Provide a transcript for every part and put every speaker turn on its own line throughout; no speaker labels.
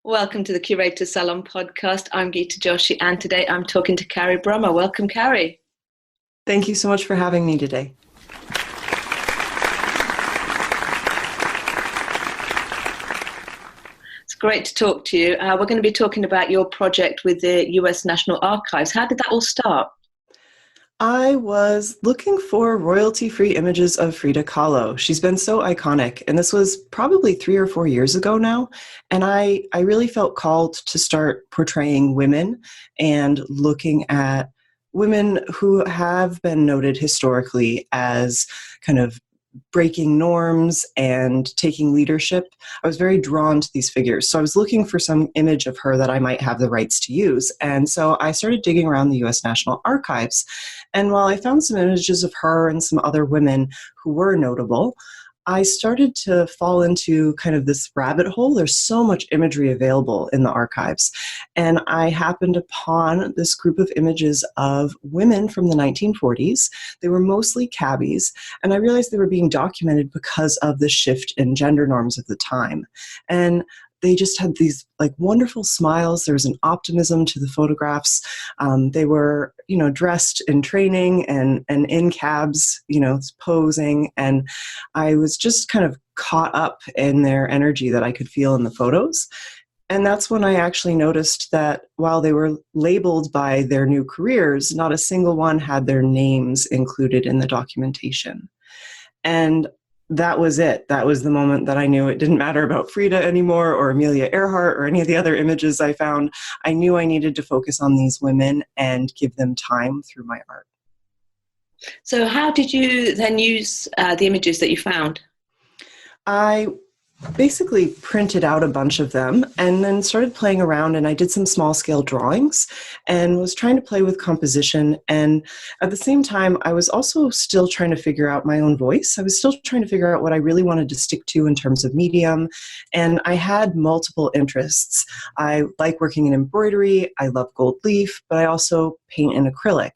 Welcome to the Curator Salon podcast. I'm Geeta Joshi, and today I'm talking to Carrie Brummer. Welcome, Carrie.
Thank you so much for having me today.
It's great to talk to you. We're going to be talking about your project with the US National Archives. How did that all start?
I was looking for royalty-free images of Frida Kahlo. She's been so iconic, and this was probably 3 or 4 years ago now, and I really felt called to start portraying women and looking at women who have been noted historically as kind of breaking norms and taking leadership. I was very drawn to these figures. So I was looking for some image of her that I might have the rights to use. And so I started digging around the US National Archives. And while I found some images of her and some other women who were notable, I started to fall into kind of this rabbit hole. There's so much imagery available in the archives. And I happened upon this group of images of women from the 1940s. They were mostly cabbies, and I realized they were being documented because of the shift in gender norms of the time. And they just had these like wonderful smiles. There was an optimism to the photographs. They were, dressed in training and in cabs, posing. And I was just kind of caught up in their energy that I could feel in the photos. And that's when I actually noticed that while they were labeled by their new careers, not a single one had their names included in the documentation. And that was it. That was the moment that I knew it didn't matter about Frida anymore or Amelia Earhart or any of the other images I found. I knew I needed to focus on these women and give them time through my art.
So how did you then use the images that you found?
I basically printed out a bunch of them and then started playing around, and I did some small scale drawings and was trying to play with composition. And at the same time, I was also still trying to figure out my own voice. I was still trying to figure out what I really wanted to stick to in terms of medium. And I had multiple interests. I like working in embroidery. I love gold leaf, but I also paint in acrylic.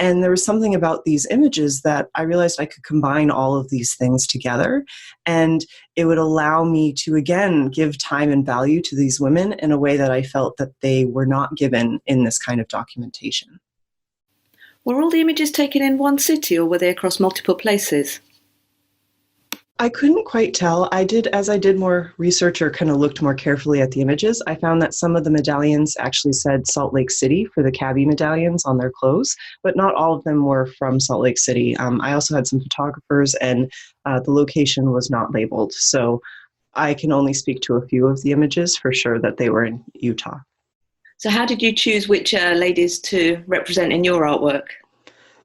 And there was something about these images that I realized I could combine all of these things together, and it would allow me to, again, give time and value to these women in a way that I felt that they were not given in this kind of documentation.
Were all the images taken in one city, or were they across multiple places?
I couldn't quite tell. As I did more research or kind of looked more carefully at the images, I found that some of the medallions actually said Salt Lake City for the cabbie medallions on their clothes, but not all of them were from Salt Lake City. I also had some photographers, and the location was not labeled. So I can only speak to a few of the images for sure that they were in Utah.
So how did you choose which ladies to represent in your artwork?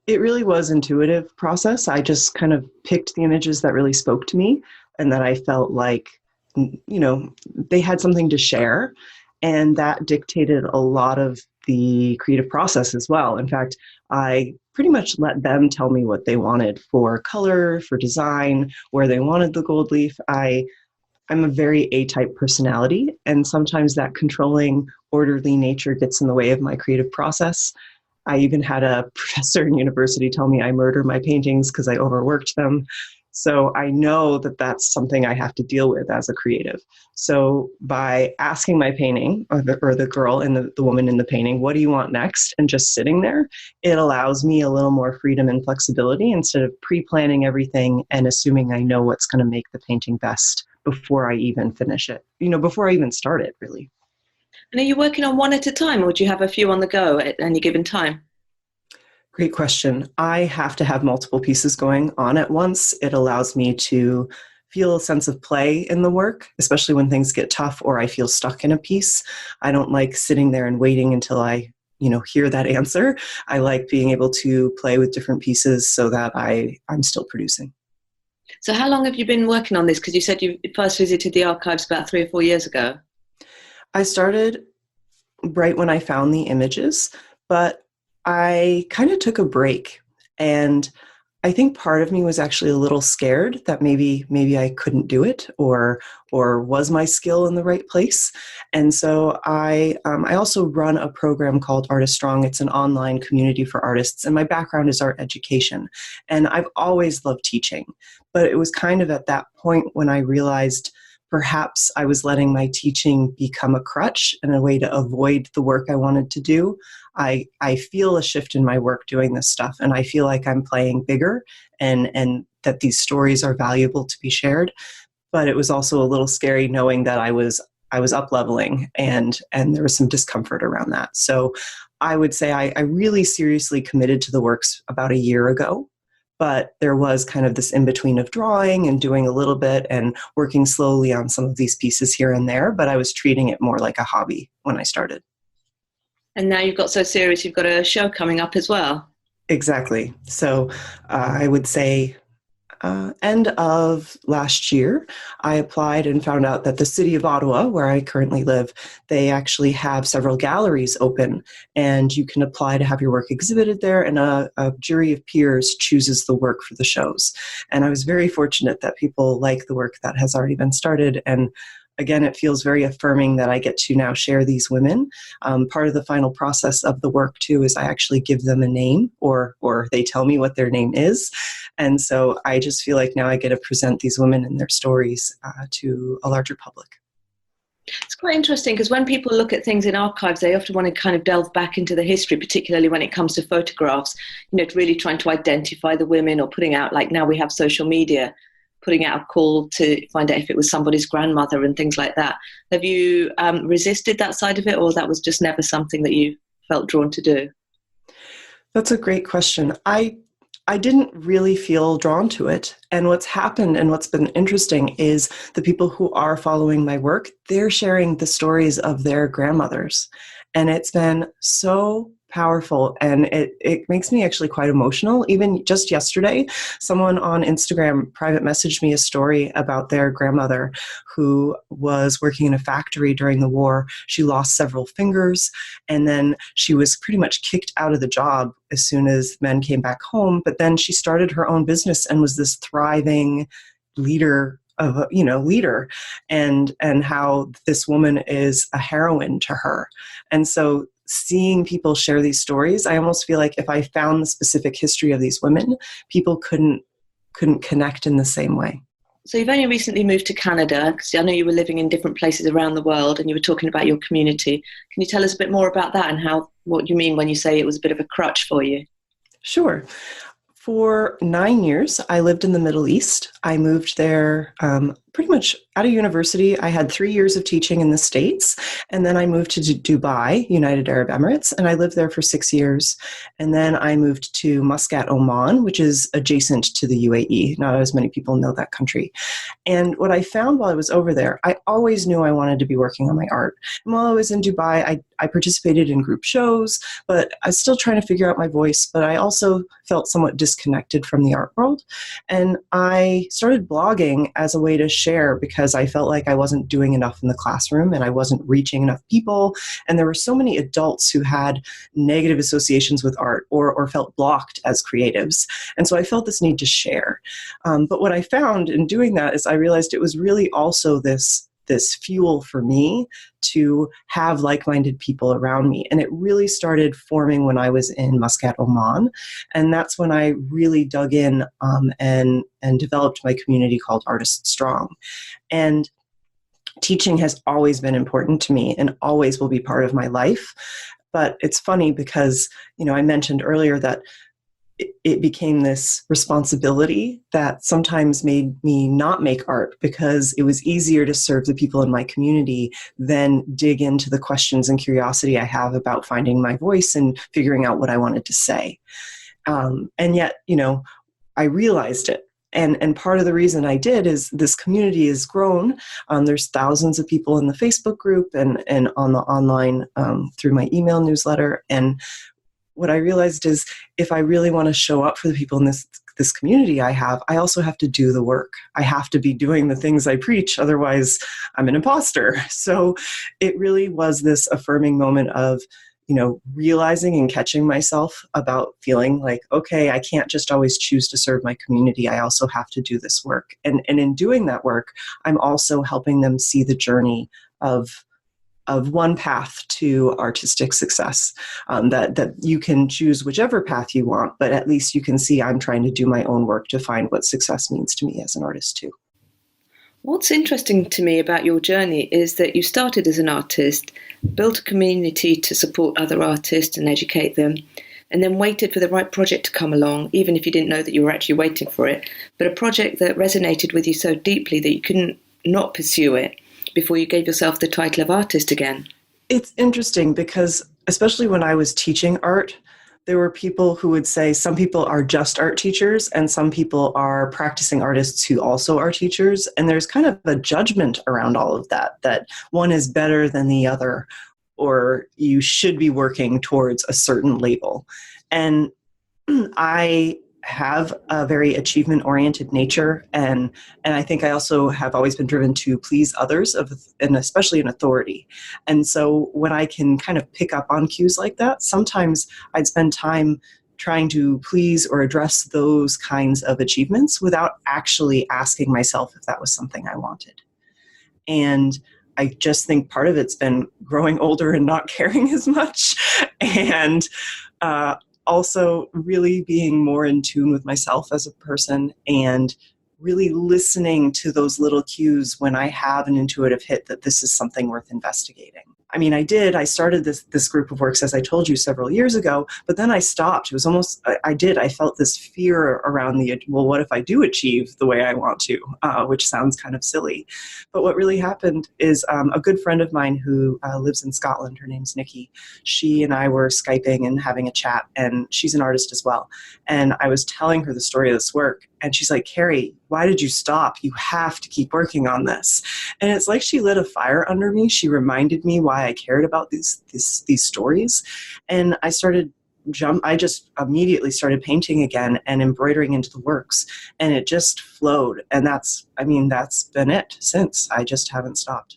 It really was an intuitive process. I just kind of picked the images that really spoke to me and that I felt like, they had something to share. And that dictated a lot of the creative process as well. In fact, I pretty much let them tell me what they wanted for color, for design, where they wanted the gold leaf. I'm a very A-type personality, and sometimes that controlling, orderly nature gets in the way of my creative process. I even had a professor in university tell me I murder my paintings because I overworked them. So I know that that's something I have to deal with as a creative. So by asking my painting, or the girl and the woman in the painting, what do you want next? And just sitting there, it allows me a little more freedom and flexibility instead of pre-planning everything and assuming I know what's going to make the painting best before I even finish it, before I even start it, really.
And are you working on one at a time, or do you have a few on the go at any given time?
Great question. I have to have multiple pieces going on at once. It allows me to feel a sense of play in the work, especially when things get tough or I feel stuck in a piece. I don't like sitting there and waiting until I, hear that answer. I like being able to play with different pieces so that I'm still producing.
So how long have you been working on this? Because you said you first visited the archives about 3 or 4 years ago.
I started right when I found the images, but I kind of took a break, and I think part of me was actually a little scared that maybe I couldn't do it, or was my skill in the right place. And so I also run a program called Artist Strong. It's an online community for artists, and my background is art education, and I've always loved teaching. But it was kind of at that point when I realized perhaps I was letting my teaching become a crutch and a way to avoid the work I wanted to do. I feel a shift in my work doing this stuff, and I feel like I'm playing bigger and that these stories are valuable to be shared. But it was also a little scary knowing that I was up leveling and there was some discomfort around that. So I would say I really seriously committed to the works about a year ago, but there was kind of this in between of drawing and doing a little bit and working slowly on some of these pieces here and there, but I was treating it more like a hobby when I started.
And now you've got so serious, you've got a show coming up as well.
Exactly. So I would say end of last year, I applied and found out that the city of Ottawa, where I currently live, they actually have several galleries open, and you can apply to have your work exhibited there, and a jury of peers chooses the work for the shows. And I was very fortunate that people like the work that has already been started, and again, it feels very affirming that I get to now share these women. Part of the final process of the work, too, is I actually give them a name or they tell me what their name is. And so I just feel like now I get to present these women and their stories to a larger public.
It's quite interesting because when people look at things in archives, they often want to kind of delve back into the history, particularly when it comes to photographs, really trying to identify the women or putting out, like now we have social media, putting out a call to find out if it was somebody's grandmother and things like that. Have you resisted that side of it, or that was just never something that you felt drawn to do?
That's a great question. I didn't really feel drawn to it. And what's happened and what's been interesting is the people who are following my work, they're sharing the stories of their grandmothers. And it's been so powerful, and it makes me actually quite emotional. Even just yesterday, someone on Instagram private messaged me a story about their grandmother who was working in a factory during the war. She lost several fingers, and then she was pretty much kicked out of the job as soon as men came back home. But then she started her own business and was this thriving leader, and how this woman is a heroine to her. And so seeing people share these stories, I almost feel like if I found the specific history of these women, people couldn't connect in the same way.
So you've only recently moved to Canada, because I know you were living in different places around the world, and you were talking about your community. Can you tell us a bit more about that and what you mean when you say it was a bit of a crutch for you?
Sure. For 9 years, I lived in the Middle East. I moved there pretty much out of university. I had 3 years of teaching in the States, and then I moved to Dubai, United Arab Emirates, and I lived there for 6 years. And then I moved to Muscat, Oman, which is adjacent to the UAE. Not as many people know that country. And what I found while I was over there, I always knew I wanted to be working on my art. And while I was in Dubai, I participated in group shows, but I was still trying to figure out my voice, but I also felt somewhat disconnected from the art world. And I started blogging as a way to share, because I felt like I wasn't doing enough in the classroom and I wasn't reaching enough people. And there were so many adults who had negative associations with art or felt blocked as creatives. And so I felt this need to share. But what I found in doing that is I realized it was really also this fuel for me to have like-minded people around me. And it really started forming when I was in Muscat, Oman. And that's when I really dug in and developed my community called Artists Strong. And teaching has always been important to me and always will be part of my life. But it's funny because, I mentioned earlier that it became this responsibility that sometimes made me not make art, because it was easier to serve the people in my community than dig into the questions and curiosity I have about finding my voice and figuring out what I wanted to say. And yet, I realized it. And part of the reason I did is this community has grown. There's thousands of people in the Facebook group and on the online through my email newsletter. And what I realized is if I really want to show up for the people in this community I have, I also have to do the work. I have to be doing the things I preach. Otherwise, I'm an imposter. So it really was this affirming moment of, realizing and catching myself about feeling like, okay, I can't just always choose to serve my community. I also have to do this work. And in doing that work, I'm also helping them see the journey of one path to artistic success, that you can choose whichever path you want, but at least you can see I'm trying to do my own work to find what success means to me as an artist too.
What's interesting to me about your journey is that you started as an artist, built a community to support other artists and educate them, and then waited for the right project to come along, even if you didn't know that you were actually waiting for it, but a project that resonated with you so deeply that you couldn't not pursue it before you gave yourself the title of artist again.
It's interesting because, especially when I was teaching art, there were people who would say some people are just art teachers and some people are practicing artists who also are teachers. And there's kind of a judgment around all of that, that one is better than the other, or you should be working towards a certain label. And I have a very achievement-oriented nature, and I think I also have always been driven to please others, and especially in authority. And so when I can kind of pick up on cues like that, sometimes I'd spend time trying to please or address those kinds of achievements without actually asking myself if that was something I wanted. And I just think part of it's been growing older and not caring as much, and also really being more in tune with myself as a person and really listening to those little cues when I have an intuitive hit that this is something worth investigating. I mean, I started this group of works, as I told you, several years ago, but then I stopped. It was almost, I felt this fear around well, what if I do achieve the way I want to, which sounds kind of silly. But what really happened is a good friend of mine who lives in Scotland, her name's Nikki, she and I were Skyping and having a chat, and she's an artist as well. And I was telling her the story of this work, and she's like, Carrie, why did you stop? You have to keep working on this. And it's like she lit a fire under me. She reminded me why I cared about these stories. And I just immediately started painting again and embroidering into the works. And it just flowed. And that's been it since. I just haven't stopped.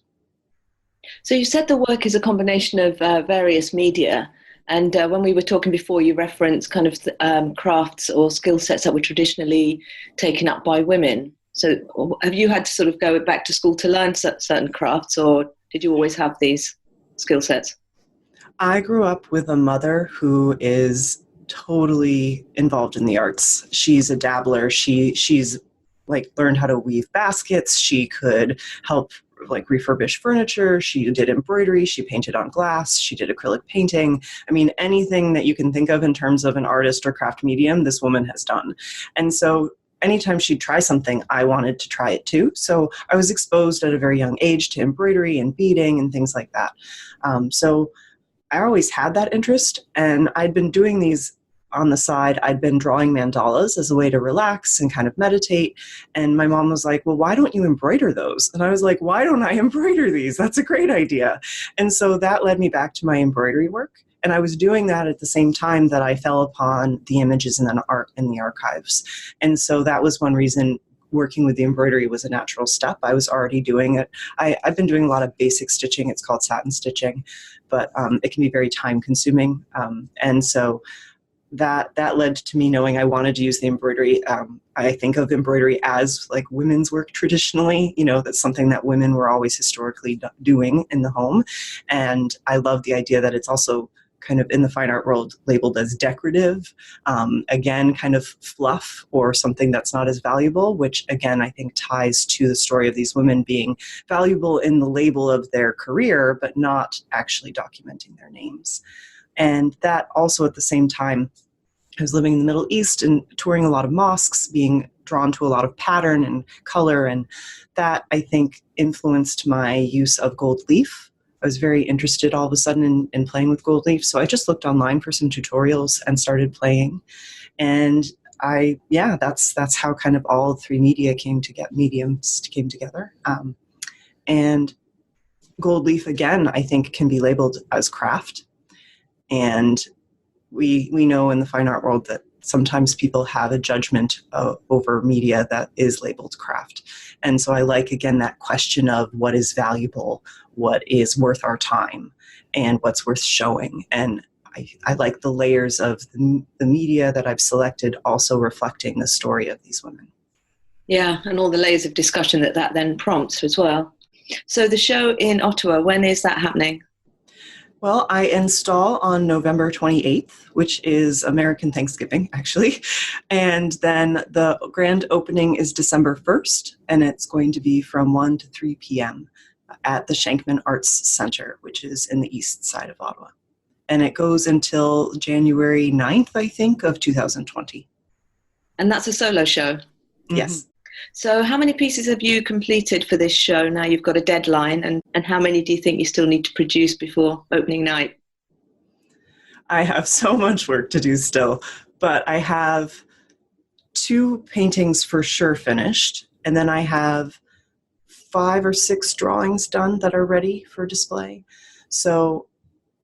So you said the work is a combination of various media. And when we were talking before, you referenced kind of crafts or skill sets that were traditionally taken up by women. So have you had to sort of go back to school to learn certain crafts, or did you always have these skill sets?
I grew up with a mother who is totally involved in the arts. She's a dabbler. She's like learned how to weave baskets. She could help like refurbish furniture. She did embroidery. She painted on glass. She did acrylic painting. I mean, anything that you can think of in terms of an artist or craft medium, this woman has done. And so anytime she'd try something, I wanted to try it too. So I was exposed at a very young age to embroidery and beading and things like that. So I always had that interest, and I'd been doing these on the side. I'd been drawing mandalas as a way to relax and kind of meditate. And my mom was like, well, why don't you embroider those? And I was like, why don't I embroider these? That's a great idea. And so that led me back to my embroidery work. And I was doing that at the same time that I fell upon the images in the archives. And so that was one reason working with the embroidery was a natural step. I was already doing it. I've been doing a lot of basic stitching. It's called satin stitching, but it can be very time consuming. And so that led to me knowing I wanted to use the embroidery. I think of embroidery as like women's work traditionally. That's something that women were always historically doing in the home. And I love the idea that it's also kind of in the fine art world labeled as decorative, again, kind of fluff or something that's not as valuable, which again, I think ties to the story of these women being valuable in the label of their career, but not actually documenting their names. And that also at the same time, I was living in the Middle East and touring a lot of mosques, being drawn to a lot of pattern and color, and that I think influenced my use of gold leaf. I was very interested all of a sudden in playing with gold leaf. So I just looked online for some tutorials and started playing. And that's how kind of all three mediums came together. And gold leaf, again, I think can be labeled as craft. And we know in the fine art world that sometimes people have a judgment over media that is labeled craft. And so I like, again, that question of what is valuable, what is worth our time, and what's worth showing. And I like the layers of the media that I've selected also reflecting the story of these women.
Yeah, and all the layers of discussion that then prompts as well. So the show in Ottawa, when is that happening?
Well, I install on November 28th, which is American Thanksgiving, actually. And then the grand opening is December 1st, and it's going to be from 1 to 3 p.m. at the Shankman Arts Center, which is in the east side of Ottawa. And it goes until January 9th, I think, of 2020.
And that's a solo show?
Yes.
So how many pieces have you completed for this show? Now you've got a deadline, and how many do you think you still need to produce before opening night?
I have so much work to do still, but I have 2 paintings for sure finished, and then I have 5 or 6 drawings done that are ready for display. So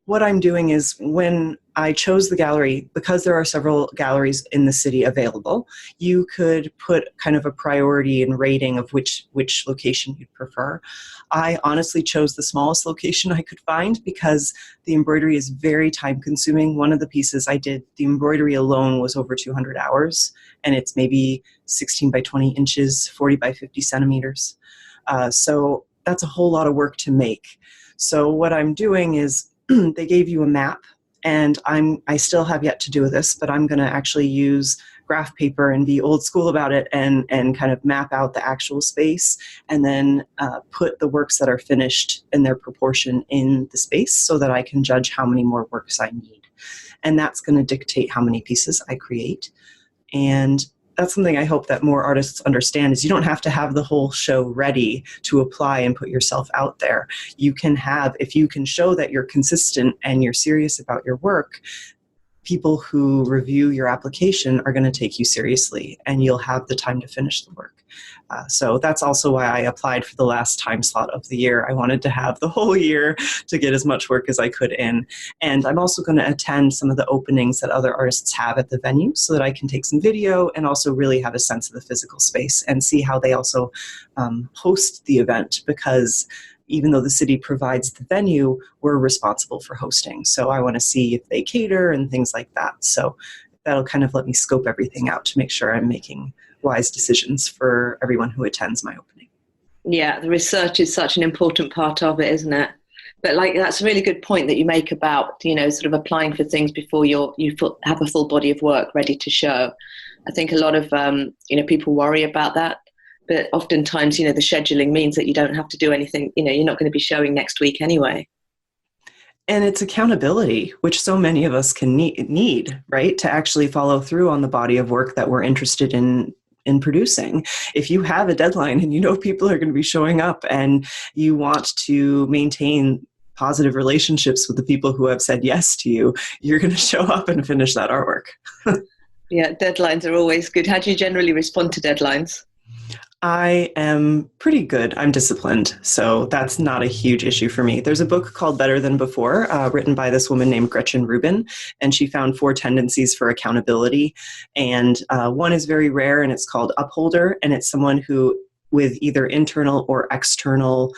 what I'm doing is, when I chose the gallery, because there are several galleries in the city available, you could put kind of a priority and rating of which location you'd prefer. I honestly chose the smallest location I could find because the embroidery is very time consuming. One of the pieces I did, the embroidery alone was over 200 hours, and it's maybe 16 by 20 inches, 40 by 50 centimeters. So that's a whole lot of work to make. So what I'm doing is, they gave you a map, and I still have yet to do this, but I'm going to actually use graph paper and be old school about it, and kind of map out the actual space, and then put the works that are finished in their proportion in the space so that I can judge how many more works I need. And that's going to dictate how many pieces I create. And that's something I hope that more artists understand, is you don't have to have the whole show ready to apply and put yourself out there. You can have, if you can show that you're consistent and you're serious about your work, people who review your application are going to take you seriously, and you'll have the time to finish the work. So that's also why I applied for the last time slot of the year. I wanted to have the whole year to get as much work as I could in. And I'm also going to attend some of the openings that other artists have at the venue so that I can take some video and also really have a sense of the physical space and see how they also host the event, because even though the city provides the venue, we're responsible for hosting. So I want to see if they cater and things like that. So that'll kind of let me scope everything out to make sure I'm making wise decisions for everyone who attends my opening.
Yeah, the research is such an important part of it, isn't it? But that's a really good point that you make about, sort of applying for things before you have a full body of work ready to show. I think a lot of, people worry about that. But oftentimes, the scheduling means that you don't have to do anything. You're not going to be showing next week anyway.
And it's accountability, which so many of us can need, right? To actually follow through on the body of work that we're interested in producing. If you have a deadline and people are going to be showing up, and you want to maintain positive relationships with the people who have said yes to you, you're going to show up and finish that artwork.
Yeah, deadlines are always good. How do you generally respond to deadlines?
I am pretty good. I'm disciplined, so that's not a huge issue for me. There's a book called Better Than Before, written by this woman named Gretchen Rubin, and she found 4 tendencies for accountability. And one is very rare, and it's called upholder, and it's someone who, with either internal or external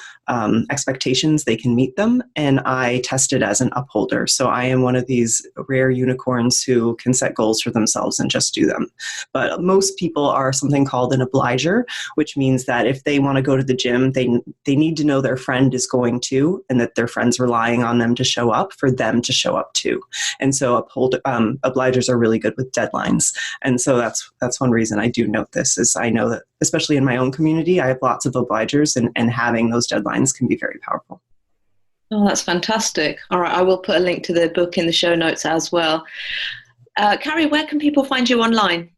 expectations, they can meet them. And I tested as an upholder. So I am one of these rare unicorns who can set goals for themselves and just do them. But most people are something called an obliger, which means that if they want to go to the gym, they need to know their friend is going to, and that their friend's relying on them to show up for them to show up too. And so obligers are really good with deadlines. And so that's one reason I do note this, is I know that, especially in my own community, I have lots of obligers, and having those deadlines can be very powerful.
Oh, that's fantastic. All right, I will put a link to the book in the show notes as well. Carrie, where can people find you online?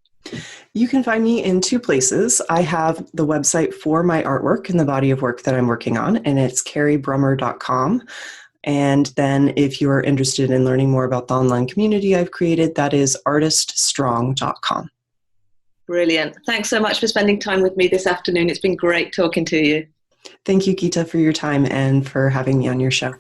You can find me in 2 places. I have the website for my artwork and the body of work that I'm working on, and it's carriebrummer.com. And then if you're interested in learning more about the online community I've created, that is artiststrong.com.
Brilliant. Thanks so much for spending time with me this afternoon. It's been great talking to you.
Thank you, Geeta, for your time and for having me on your show.